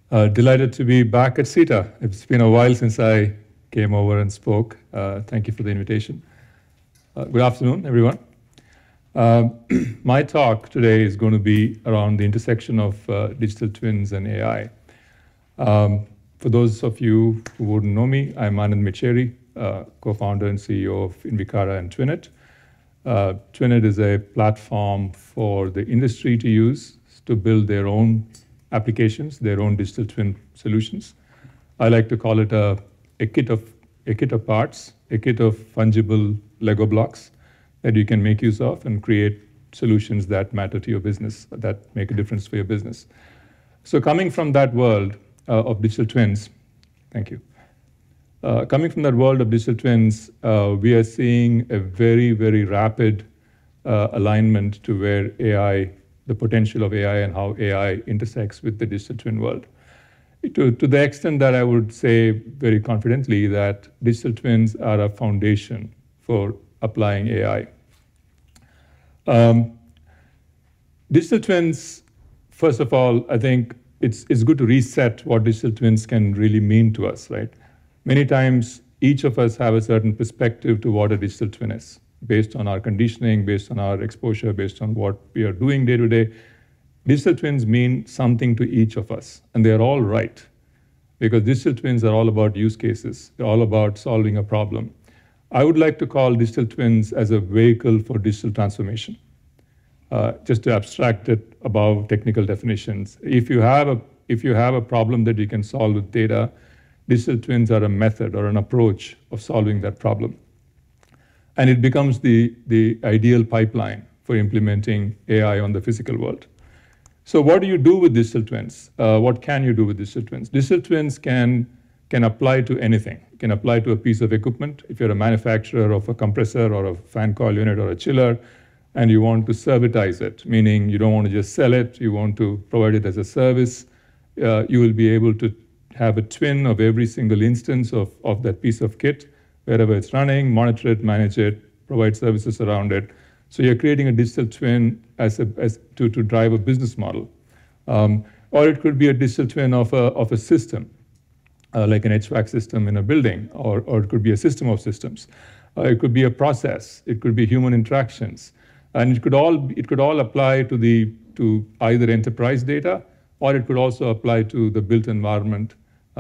Delighted to be back at CitA. It's been a while since I came over and spoke. Thank you for the invitation. Good afternoon, everyone. My talk today is going to be around the intersection of digital twins and AI. For those of you who wouldn't know me, I'm Anand Mecher, co-founder and CEO of Invicara and Twinit. Twinit is a platform for the industry to use to build their own applications, their own digital twin solutions. I like to call it a kit of parts, a kit of fungible Lego blocks that you can make use of and create solutions that matter to your business, that make a difference for your business. So coming from that world of digital twins, thank you. Coming from that world of digital twins, we are seeing a very, very rapid alignment to where AI, the potential of AI and how AI intersects with the digital twin world. To the extent that I would say very confidently that digital twins are a foundation for applying AI. Digital twins, first of all, I think it's good to reset what digital twins can really mean to us, right? Many times, each of us have a certain perspective to what a digital twin is, based on our conditioning, based on our exposure, based on what we are doing day to day. Digital twins mean something to each of us, and they're all right, because digital twins are all about use cases. They're all about solving a problem. I would like to call digital twins as a vehicle for digital transformation, just to abstract it above technical definitions. If you have a problem that you can solve with data, digital twins are a method or an approach of solving that problem. And it becomes the ideal pipeline for implementing AI on the physical world. So what do you do with digital twins? What can you do with digital twins? Digital twins can apply to anything. It can apply to a piece of equipment. If you're a manufacturer of a compressor or a fan coil unit or a chiller, and you want to servitize it, meaning you don't want to just sell it, you want to provide it as a service, you will be able to have a twin of every single instance of that piece of kit, wherever it's running, monitor it, manage it, provide services around it. So you're creating a digital twin to drive a business model. Or it could be a digital twin of a system, like an HVAC system in a building, or it could be a system of systems. It could be a process, it could be human interactions. And it could all apply to either enterprise data, or it could also apply to the built environment,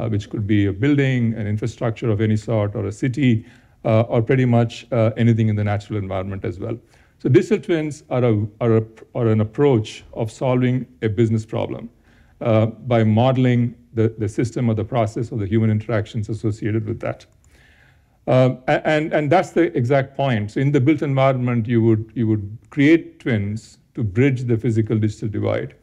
which could be a building, an infrastructure of any sort, or a city, or pretty much anything in the natural environment as well. So digital twins are an approach of solving a business problem by modeling the system or the process or the human interactions associated with that. And that's the exact point. So in the built environment, you would create twins to bridge the physical digital divide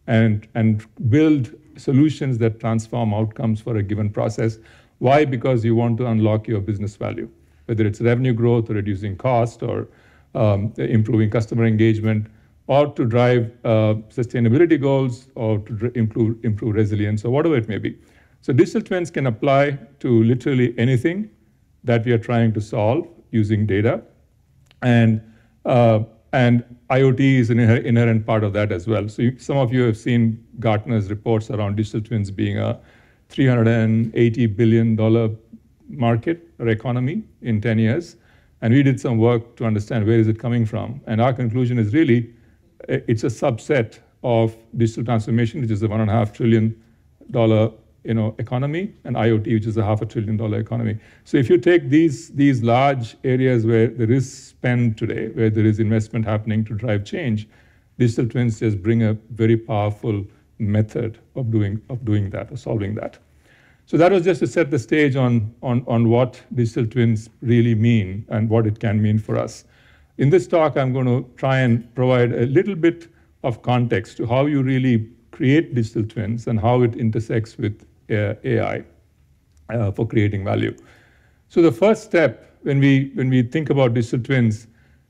and build solutions that transform outcomes for a given process. Why? Because you want to unlock your business value, whether it's revenue growth or reducing cost or improving customer engagement, or to drive sustainability goals, or to improve resilience, or whatever it may be. So digital twins can apply to literally anything that we are trying to solve using data. And IoT is an inherent part of that as well. So some of you have seen Gartner's reports around digital twins being a $380 billion market or economy in 10 years. And we did some work to understand where is it coming from. And our conclusion is really, it's a subset of digital transformation, which is a $1.5 trillion economy, and IoT, which is a $500 billion economy. So if you take these large areas where there is spend today, where there is investment happening to drive change, digital twins just bring a very powerful method of doing that, or solving that. So that was just to set the stage on what digital twins really mean and what it can mean for us. In this talk, I'm going to try and provide a little bit of context to how you really create digital twins and how it intersects with AI for creating value. So the first step when we think about digital twins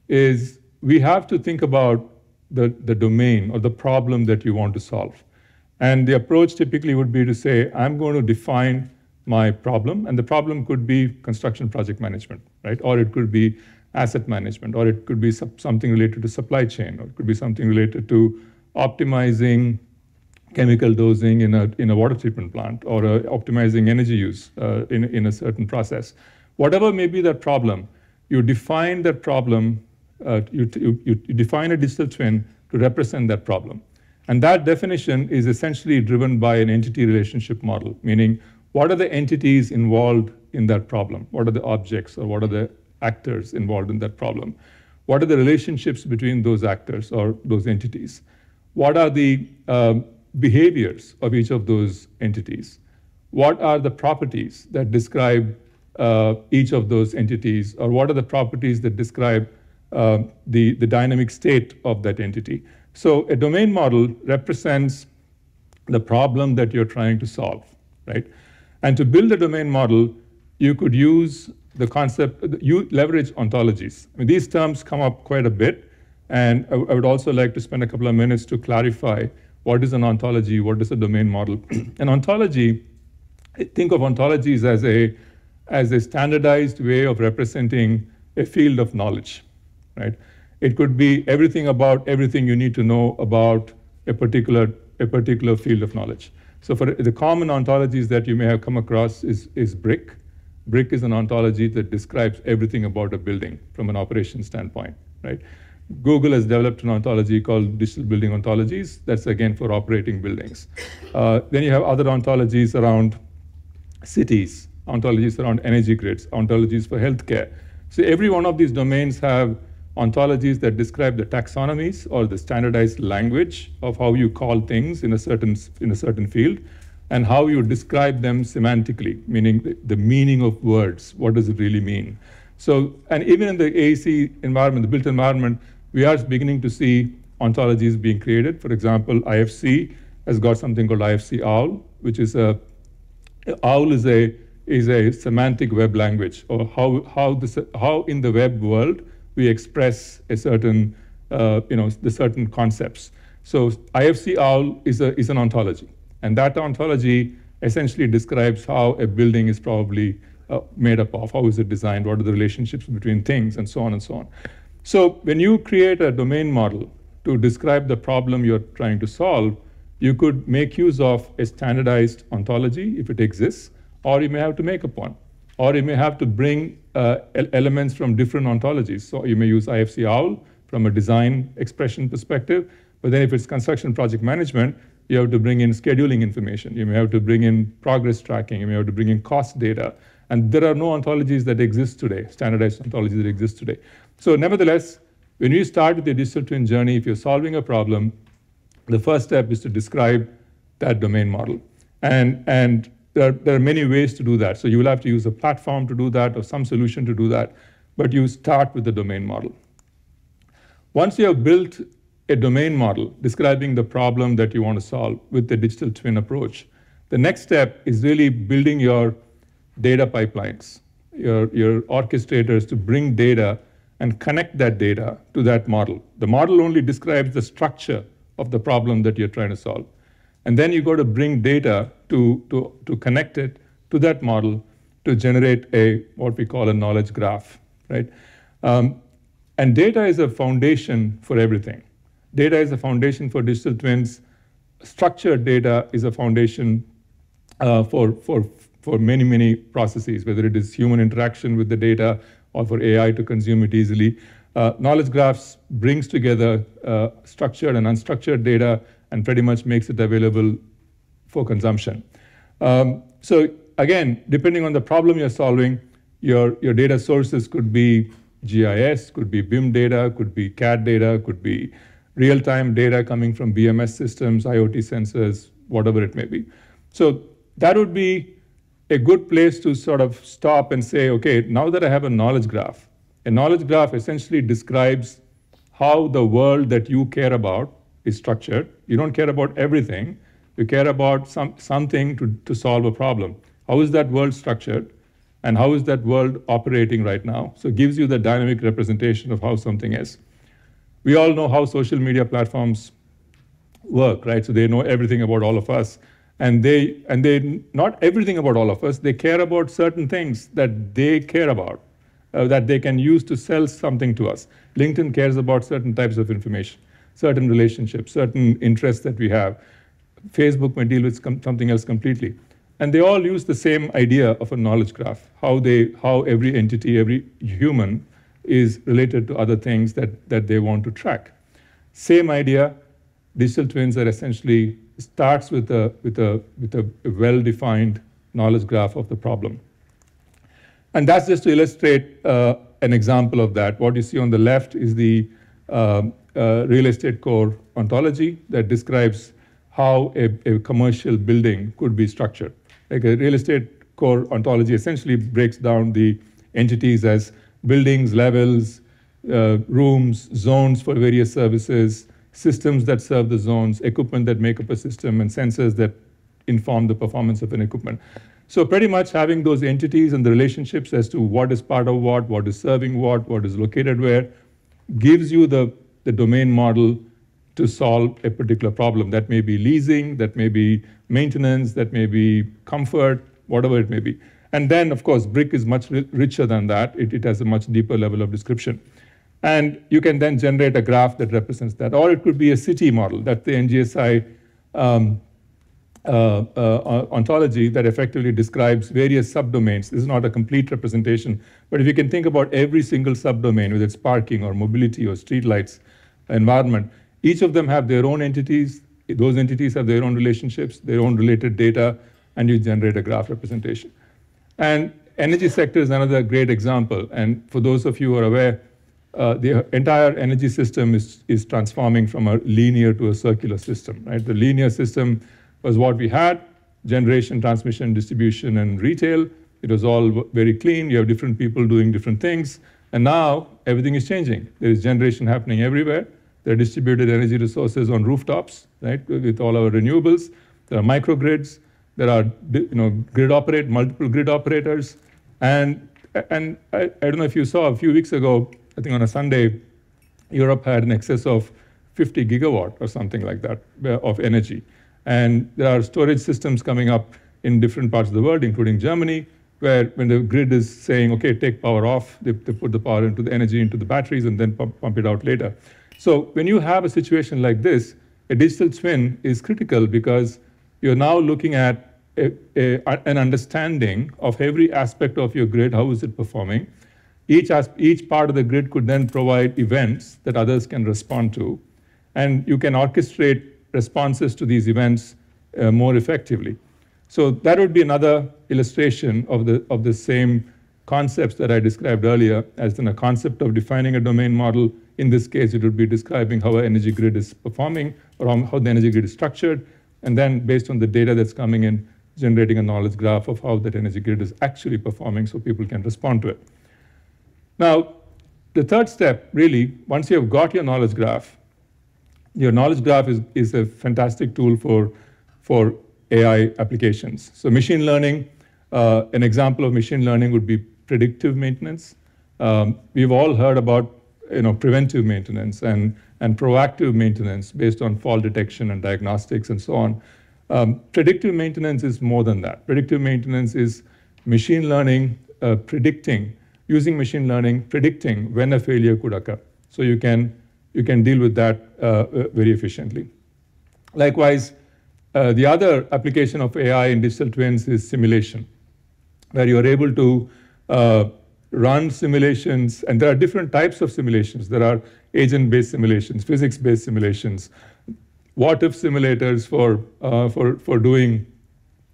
is we have to think about the domain or the problem that you want to solve. And the approach typically would be to say, I'm going to define my problem, and the problem could be construction project management, right? Or it could be asset management, or it could be something related to supply chain, or it could be something related to optimizing chemical dosing in a water treatment plant, or optimizing energy use in a certain process. Whatever may be that problem, you define that problem, you define a digital twin to represent that problem. And that definition is essentially driven by an entity relationship model, meaning what are the entities involved in that problem? What are the objects, or what are the actors involved in that problem? What are the relationships between those actors or those entities? What are the behaviors of each of those entities? What are the properties that describe each of those entities, or what are the properties that describe the dynamic state of that entity? So a domain model represents the problem that you're trying to solve, right? And to build a domain model, you could use the concept, you leverage ontologies. I mean, these terms come up quite a bit, and I would also like to spend a couple of minutes to clarify what is an ontology, what is a domain model. An ontology, think of ontologies as a standardized way of representing a field of knowledge, right? It could be everything about everything you need to know about a particular field of knowledge. So for the common ontologies that you may have come across is BRIC. BRIC is an ontology that describes everything about a building from an operations standpoint, right? Google has developed an ontology called digital building ontologies. That's again for operating buildings. Then you have other ontologies around cities, ontologies around energy grids, ontologies for healthcare. So every one of these domains have ontologies that describe the taxonomies or the standardized language of how you call things in a certain field, and how you describe them semantically, meaning the meaning of words. What does it really mean? So, and even in the AEC environment, the built environment, we are beginning to see ontologies being created. For example, IFC has got something called IFC OWL, which is OWL is a semantic web language, or how in the web world we express a certain, the certain concepts. So IFC OWL is an ontology, and that ontology essentially describes how a building is probably made up of, how is it designed, what are the relationships between things, and so on and so on. So when you create a domain model to describe the problem you're trying to solve, you could make use of a standardized ontology if it exists, or you may have to make up one, or you may have to bring elements from different ontologies. So you may use IFC OWL from a design expression perspective, but then if it's construction project management, you have to bring in scheduling information. You may have to bring in progress tracking. You may have to bring in cost data. And there are no ontologies that exist today, standardized ontologies that exist today. So nevertheless, when you start with your digital twin journey, if you're solving a problem, the first step is to describe that domain model. And there are many ways to do that. So you will have to use a platform to do that, or some solution to do that, but you start with the domain model. Once you have built a domain model describing the problem that you want to solve with the digital twin approach, the next step is really building your data pipelines, your orchestrators to bring data and connect that data to that model. The model only describes the structure of the problem that you're trying to solve. And then you got to bring data to connect it to that model to generate what we call a knowledge graph, right? And data is a foundation for everything. Data is a foundation for digital twins. Structured data is a foundation for many, many processes, whether it is human interaction with the data or for AI to consume it easily. Knowledge graphs brings together structured and unstructured data and pretty much makes it available for consumption. So again, depending on the problem you're solving, your data sources could be GIS, could be BIM data, could be CAD data, could be real-time data coming from BMS systems, IoT sensors, whatever it may be. So that would be a good place to sort of stop and say, okay, now that I have a knowledge graph essentially describes how the world that you care about is structured. You don't care about everything. You care about something to solve a problem. How is that world structured? And how is that world operating right now? So it gives you the dynamic representation of how something is. We all know how social media platforms work, right? So they know everything about all of us. And they not everything about all of us. They care about certain things that they care about, that they can use to sell something to us. LinkedIn cares about certain types of information, certain relationships, certain interests that we have. Facebook may deal with something else completely. And they all use the same idea of a knowledge graph, how every entity, every human is related to other things that they want to track. Same idea, digital twins are essentially starts with a well-defined knowledge graph of the problem. And that's just to illustrate an example of that. What you see on the left is the real estate core ontology that describes how a commercial building could be structured. Like a real estate core ontology essentially breaks down the entities as buildings, levels, rooms, zones for various services, systems that serve the zones, equipment that make up a system, and sensors that inform the performance of an equipment. So pretty much having those entities and the relationships as to what is part of what is serving what is located where, gives you the domain model to solve a particular problem. That may be leasing, that may be maintenance, that may be comfort, whatever it may be. And then, of course, Brick is much richer than that. It has a much deeper level of description. And you can then generate a graph that represents that. Or it could be a city model. That's the NGSI ontology that effectively describes various subdomains. This is not a complete representation, but if you can think about every single subdomain, whether it's parking or mobility or streetlights, environment, each of them have their own entities. Those entities have their own relationships, their own related data, and you generate a graph representation. And energy sector is another great example. And for those of you who are aware, the entire energy system is transforming from a linear to a circular system, right? The linear system was what we had, generation, transmission, distribution, and retail. It was all very clean. You have different people doing different things. And now everything is changing. There is generation happening everywhere. There are distributed energy resources on rooftops, right, with all our renewables. There are microgrids. There are multiple grid operators. And I don't know if you saw a few weeks ago, I think on a Sunday, Europe had an excess of 50 gigawatt or something like that of energy. And there are storage systems coming up in different parts of the world, including Germany, where when the grid is saying, okay, take power off, they put the power into the energy into the batteries and then pump it out later. So when you have a situation like this, a digital twin is critical because you're now looking at an understanding of every aspect of your grid, how is it performing. Each part of the grid could then provide events that others can respond to, and you can orchestrate responses to these events more effectively. So that would be another illustration of the same concepts that I described earlier as in a concept of defining a domain model. In this case, it would be describing how an energy grid is performing or how the energy grid is structured, and then based on the data that's coming in, generating a knowledge graph of how that energy grid is actually performing so people can respond to it. Now, the third step, really, once you have got your knowledge graph is a fantastic tool for AI applications. So machine learning, an example of machine learning would be predictive maintenance. We've all heard about preventive maintenance and proactive maintenance based on fault detection and diagnostics and so on. Predictive maintenance is more than that. Predictive maintenance is machine learning using machine learning, predicting when a failure could occur. So you can deal with that very efficiently. Likewise, the other application of AI in digital twins is simulation, where you're able to run simulations, and there are different types of simulations. There are agent-based simulations, physics-based simulations, what-if simulators for doing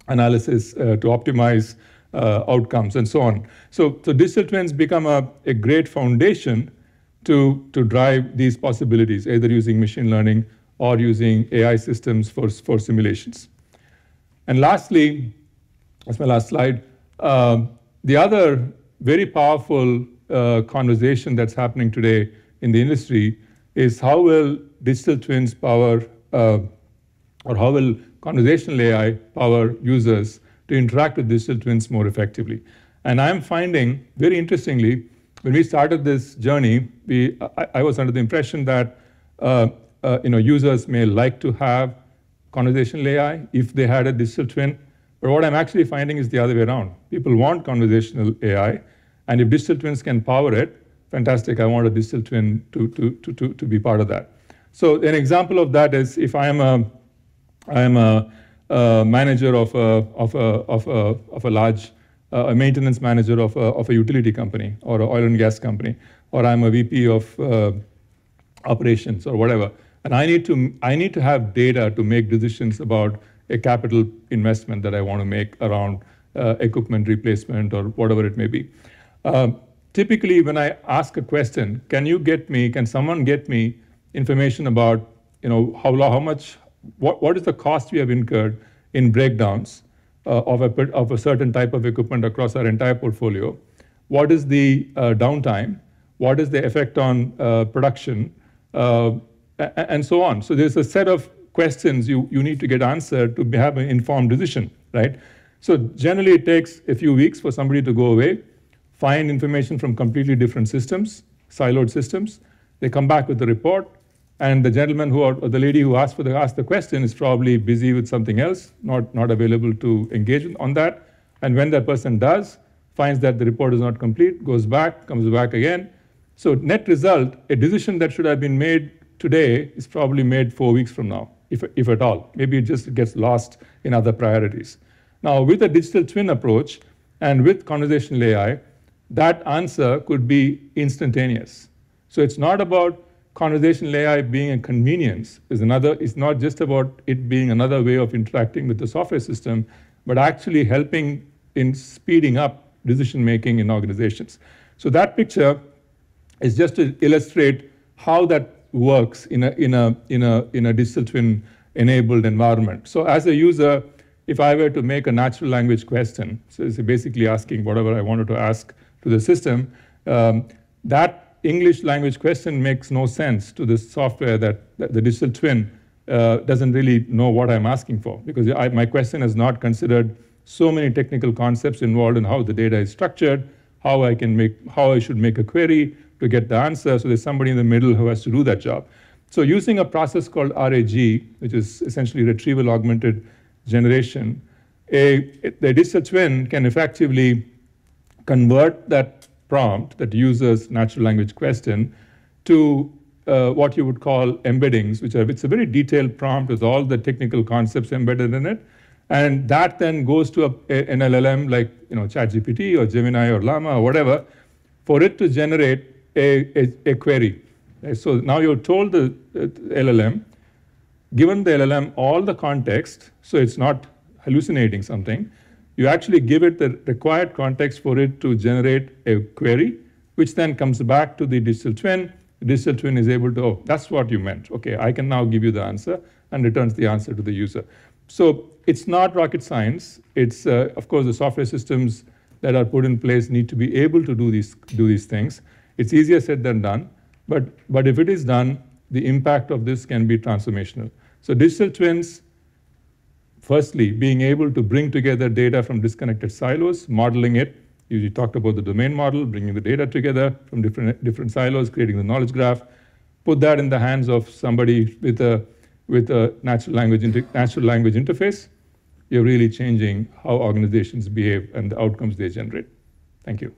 analysis to optimize outcomes, and so on. So digital twins become a great foundation to drive these possibilities, either using machine learning or using AI systems for simulations. And lastly, that's my last slide, the other very powerful conversation that's happening today in the industry is how will digital twins power, or how will conversational AI power users to interact with digital twins more effectively. And I'm finding, very interestingly, when we started this journey, I was under the impression that users may like to have conversational AI if they had a digital twin. But what I'm actually finding is the other way around. People want conversational AI, and if digital twins can power it, fantastic, I want a digital twin to be part of that. So an example of that is if I am I am a manager of a large, a maintenance manager of a utility company or an oil and gas company, or I'm a VP of operations or whatever. And I need to have data to make decisions about a capital investment that I want to make around equipment replacement or whatever it may be. Typically, when I ask a question, can someone get me information about, how much, what is the cost we have incurred in breakdowns of a certain type of equipment across our entire portfolio? What is the downtime? What is the effect on production? And so on. So there's a set of questions you need to get answered to have an informed decision, right? So generally it takes a few weeks for somebody to go away, find information from completely different systems, siloed systems. They come back with the report, and the gentleman or the lady who asked the question is probably busy with something else, not available to engage on that. And when that person does, finds that the report is not complete, goes back, comes back again. So net result, a decision that should have been made today is probably made 4 weeks from now, if at all. Maybe it just gets lost in other priorities. Now, with a digital twin approach and with conversational AI, that answer could be instantaneous. So it's not about conversational AI being a convenience. It's not just about it being another way of interacting with the software system, but actually helping in speeding up decision-making in organizations. So that picture is just to illustrate how that works in a digital twin enabled environment. So as a user, if I were to make a natural language question, so it's basically asking whatever I wanted to ask to the system, that English language question makes no sense to the software that the digital twin doesn't really know what I'm asking for, because my question has not considered so many technical concepts involved in how the data is structured, how I should make a query to get the answer. So there's somebody in the middle who has to do that job. So using a process called RAG, which is essentially retrieval augmented generation, the digital twin can effectively convert that prompt, that user's natural language question, to what you would call embeddings, it's a very detailed prompt with all the technical concepts embedded in it. And that then goes to an LLM like ChatGPT or Gemini or Llama or whatever, for it to generate a query. Right? So now you're told the LLM, given the LLM all the context, so it's not hallucinating something, you actually give it the required context for it to generate a query, which then comes back to the digital twin. The digital twin is able to, oh, that's what you meant. Okay, I can now give you the answer, and returns the answer to the user. So it's not rocket science. It's, of course, the software systems that are put in place need to be able to do these things. It's easier said than done, but if it is done, the impact of this can be transformational. So digital twins, firstly, being able to bring together data from disconnected silos, modeling it. You talked about the domain model, bringing the data together from different silos, creating the knowledge graph. Put that in the hands of somebody with a natural language interface. You're really changing how organizations behave and the outcomes they generate. Thank you.